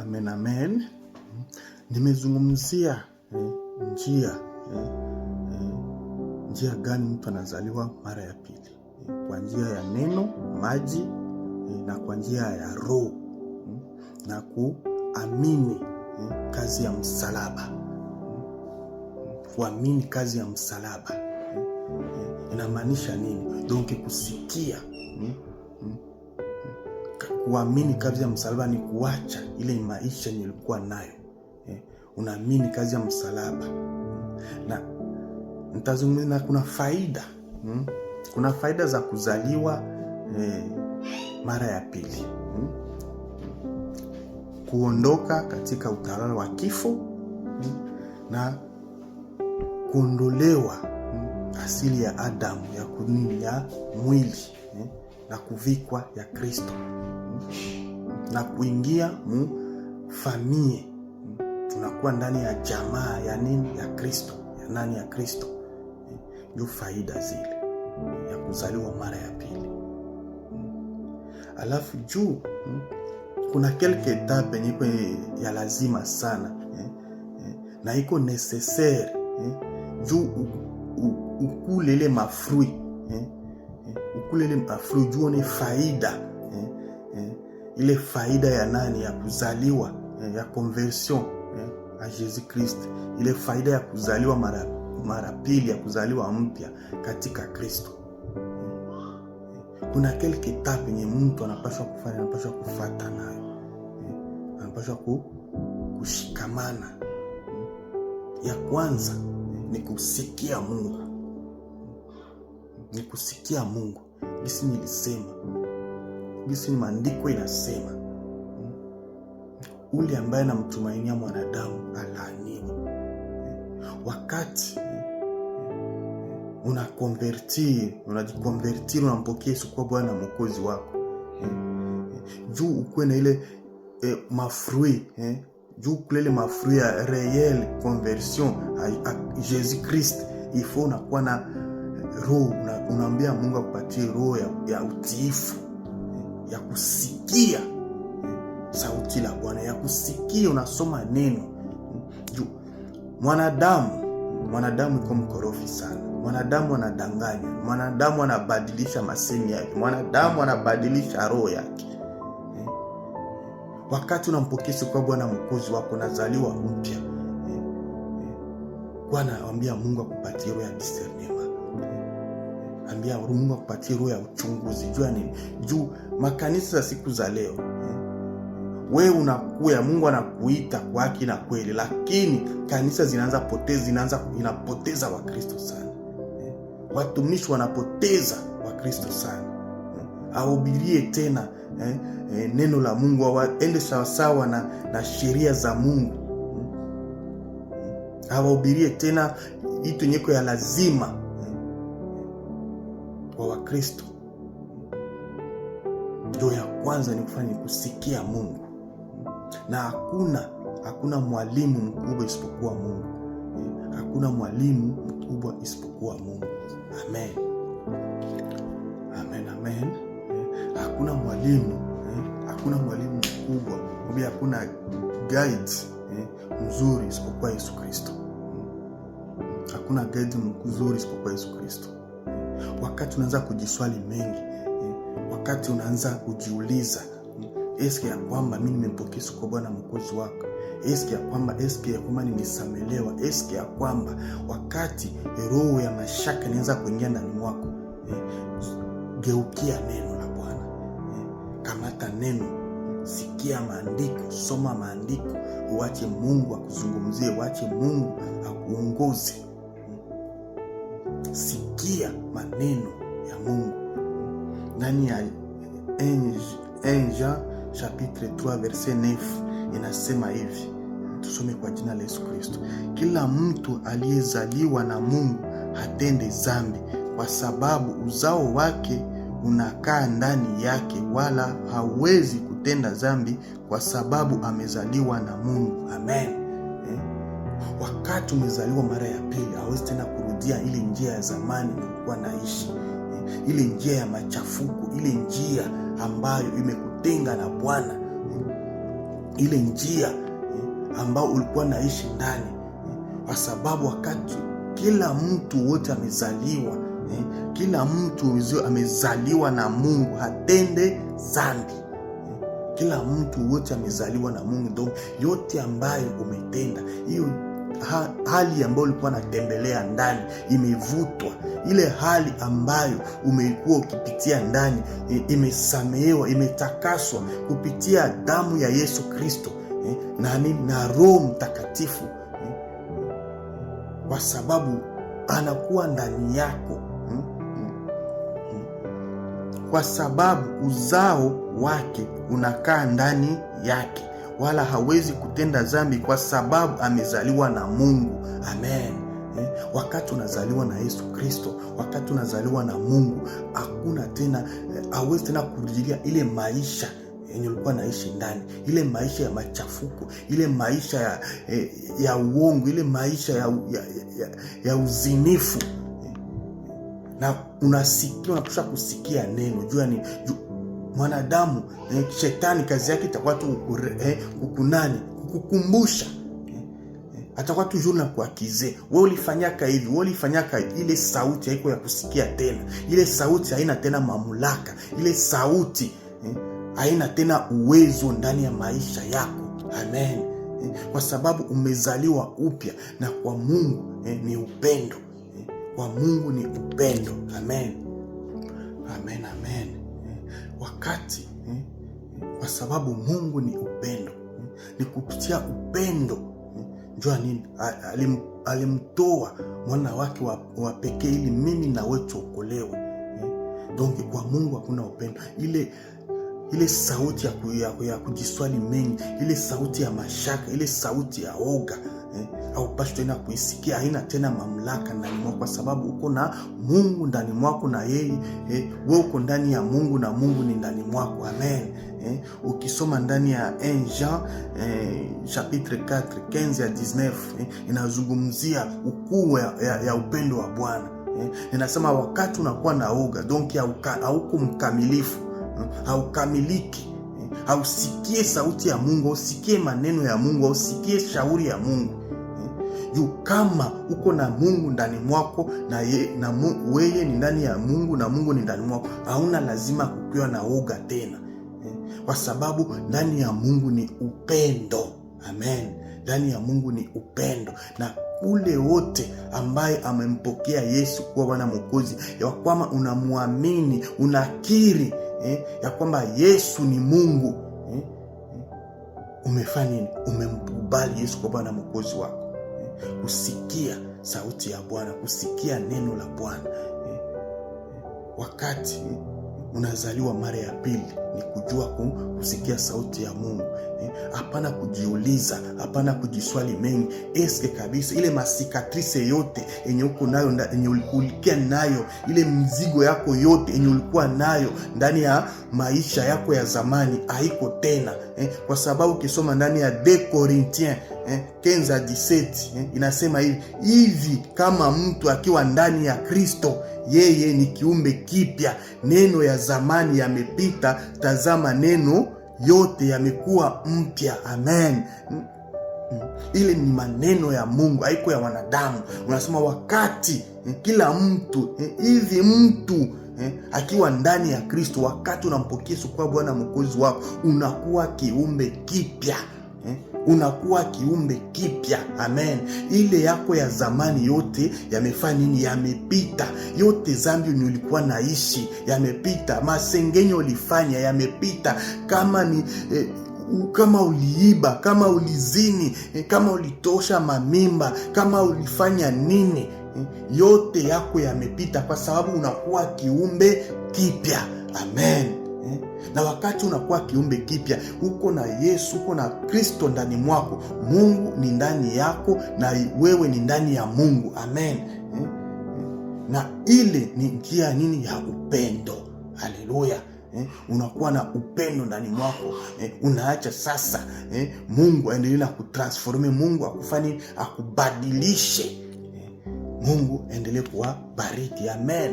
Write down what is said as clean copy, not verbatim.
Amen, amen. Nimezungumzia njia gani mtu anazaliwa mara ya pili. Kwa njia ya neno, maji, na kwa njia ya roho, na kuamini kazi ya msalaba. Kuamini kazi ya msalaba inamaanisha nini? Donc kusikia. Kuamini kazi ya msalaba ni kuacha ile maisha nilikuwa nayo. Unaamini kazi ya msalaba. Na nitazungumza kuna faida. Kuna faida za kuzaliwa mara ya pili. Kuondoka katika utawala wa kifo na kuondolewa asili ya Adamu ya mwili na kuvikwa ya Kristo na kuingia mu familia. Tunakuwa ndani ya jamaa ya nini? Ya Kristo, ya nani? Ya Kristo. Ndio faida zile ya kuzaliwa mara ya pili. Alafu juu kuna quelques étapes niko ya lazima sana na iko nécessaire juu ukulele mafruit ukulele mafruit juu ni faida ile faida ya nani? Ya kuzaliwa ya conversion a Jésus Christ, ile faida ya kuzaliwa mara pili, ya kuzaliwa mpya katika Kristo. Kuna quelques étapes yenye mtu anapaswa kufanya, anapaswa kufuata nayo, anapaswa kushikamana. Ya kwanza ni kusikia Mungu. Ni kusikia Mungu. Gisi nilisema, gisi ni maandiko inasema, ule ambaye anamtumainia mwanadamu alaaniwe. Wakati unajikonvertir, unampokea Yesu kwa Bwana Mwokozi wako, juu ukuwe na ile mafruit, juu kulele mafruit ya réelle conversion à Jésus Christ, il faut unakuwa na roho, unaambia Mungu akupatie roho ya utiifu, ya kusikia sauti la Bwana, ya kusikia unasoma neno. Juu mwanadamu iko mkorofi sana. Mwanadamu anadanganya, mwanadamu anabadilisha masemi yake, mwanadamu anabadilisha roho yake. Wakati unampokea kwa Bwana Mwokozi wako, nazaliwa upya, Bwana anambia Mungu akupatie roho ya discernement, ambia Mungu akupatie roho ya uchunguzi. Jua nini? Juu makanisa za siku za leo, wewe unakuya, Mungu anakuita kwa haki na kweli, lakini kanisa inapoteza Wakristo sana. Watumishi wanapoteza Wakristo sana. Ahubirie tena neno la Mungu, waende sawasawa na sheria za Mungu. Awahubirie tena itu nyeko ya lazima kwa Wakristo. Ndio ya kwanza ni kufanya kusikia Mungu. Na hakuna mwalimu mkubwa isipokuwa Mungu. Hakuna mwalimu mkubwa isipokuwa Mungu. Amen. Amen, amen. Hakuna mwalimu mkubwa, hakuna guide mzuri isipokuwa Yesu Kristo. Hakuna guide mzuri isipokuwa Yesu Kristo. Wakati unaanza kujiswali mengi, wakati unaanza kujiuliza, eske ya kwamba mimi nimempokea kwa Bwana Mwokozi wako, eske ya kwamba nimesamelewa, eske ya kwamba wakati roho ya mashaka inaanza kuingia ndani mwako, geukia neno la Bwana. Kamata neno, sikia maandiko, soma maandiko, uache Mungu akuzungumzie, uache Mungu akuongoze. Sikia maneno ya Mungu. Ndani ya 1 Jean chapitre 3 verset 9 inasema hivi. Tusome kwa jina la Yesu Kristo. Kila mtu aliyezaliwa na Mungu hatende dhambi, kwa sababu uzao wake unakaa ndani yake, wala hawezi kutenda dhambi kwa sababu amezaliwa na Mungu. Amen. Wakati umezaliwa mara ya pili, hawezi tena kurudia ile njia ya zamani ulikuwa naishi, ile njia ya machafuko, ile njia ambayo imekutenga na Bwana. ile njia ambao ulikuwa naishi ndani, kwa sababu wakati kila mtu wote amezaliwa, kila mtu amezaliwa na Mungu hatende dhambi. Kila mtu wote amezaliwa na Mungu, ndio yote ambayo umetenda, hiyo hali ambayo ulikuwa unatembelea ndani imevutwa. Ile hali ambayo umekuwa ukipitia ndani imesamehewa, imetakaswa kupitia damu ya Yesu Kristo na Roho Mtakatifu, kwa sababu anakuwa ndani yako, kwa sababu uzao wake unakaa ndani yake, wala hawezi kutenda dhambi kwa sababu amezaliwa na Mungu. Amen. Wakati unazaliwa na Yesu Kristo, wakati unazaliwa na Mungu, hakuna tena, hawezi tena kurudilia ile maisha yenye ulikuwa naishi ndani, ile maisha ya machafuko, ile maisha ya uongo, ile maisha ya uzinifu. Na unapaswa kusikia neno. Jua ni mwanadamu, shetani kazi yake itakuwa tu kukukumbusha, atakuwa tu juu na kuakize, wewe ulifanyaka hivi, wewe ulifanyaka hivi. Ile sauti haiko ya kusikia tena, ile sauti haina tena mamlaka, ile sauti haina tena uwezo ndani ya maisha yako. Amen. Kwa sababu umezaliwa upya, na kwa Mungu ni upendo. Kwa Mungu ni upendo. Amen. Amen, amen. Wakati kwa sababu Mungu ni upendo, ni kupitia upendo njua nini alimtoa mwana wake wa pekee ili mimi na wewe tuokolewe. Donc kwa Mungu hakuna upendo. Ile sauti ya kujiswali mengi, ile sauti ya mashaka, ile sauti ya oga, haupashi tena kuisikia, haina tena mamlaka ndani mwako, kwa sababu uko na Mungu ndani mwako, na yeye wewe uko ndani ya Mungu na Mungu ni ndani mwako. Amen. Ukisoma ndani ya 1 Jean chapitre 4 15 ya 19 inazungumzia ukuu ya upendo wa Bwana. Inasema wakati unakuwa na oga, donc hauko mkamilifu, haukamiliki, hausikie sauti ya Mungu, hausikie maneno ya Mungu, hausikie shauri ya Mungu. Juu kama uko na Mungu ndani mwako na wewe ni ndani ya Mungu na Mungu ni ndani mwako, hauna lazima kukiwa na oga tena, kwa sababu ndani ya Mungu ni upendo. Amen. Ndani ya Mungu ni upendo, na ule wote ambaye amempokea Yesu kuwa Bwana Mwokozi, ya kwamba unamwamini, unakiri ya kwamba Yesu ni Mungu, umefanya nini? Umemkubali Yesu kwa Bwana Mwokozi wako. Kusikia sauti ya Bwana, kusikia neno la Bwana. Wakati unazaliwa mara ya pili ni kujua kusikia sauti ya Mungu. Hapana kujiuliza, hapana kujiswali mengi. Eske kabisa ile masikatrice yote yenye uko nayo, yenye ulikuwa nayo, ile mzigo yako yote yenye ulikuwa nayo ndani ya maisha yako ya zamani haiko tena, kwa sababu ukisoma ndani ya 2 Corinthiens 15:17 inasema hivi kama mtu akiwa ndani ya Kristo, yeye ni kiumbe kipya, neno ya zamani yamepita, tazama neno yote yamekuwa mpya. Amen. Ile ni maneno ya Mungu, haiko ya wanadamu. Unasema wakati kila mtu hivi mtu akiwa ndani ya Kristo, wakati unampokea kwa Bwana Mwokozi wako, unakuwa kiumbe kipya. Unakuwa kiumbe kipya. Amen. Ile yako ya zamani yote yamefanya nini? Yamepita. Yote dhambi ulikuwa naishi yamepita. Masengenyo ulifanya yamepita. Kama uliiba, kama ulizini, kama ulitosha mamimba, kama ulifanya nini, yote yako yamepita, kwa sababu unakuwa kiumbe kipya. Amen. Na wakati unakuwa kiumbe kipya, uko na Yesu, uko na Kristo ndani mwako, Mungu ni ndani yako na wewe ni ndani ya Mungu. Amen. Na ile ni njia nini? Ya upendo. Haleluya. Unakuwa na upendo ndani mwako. Unaacha sasa Mungu aendelee na kutransforme, Mungu akufanye, akubadilishe. Mungu endelee kuwabariki. Amen.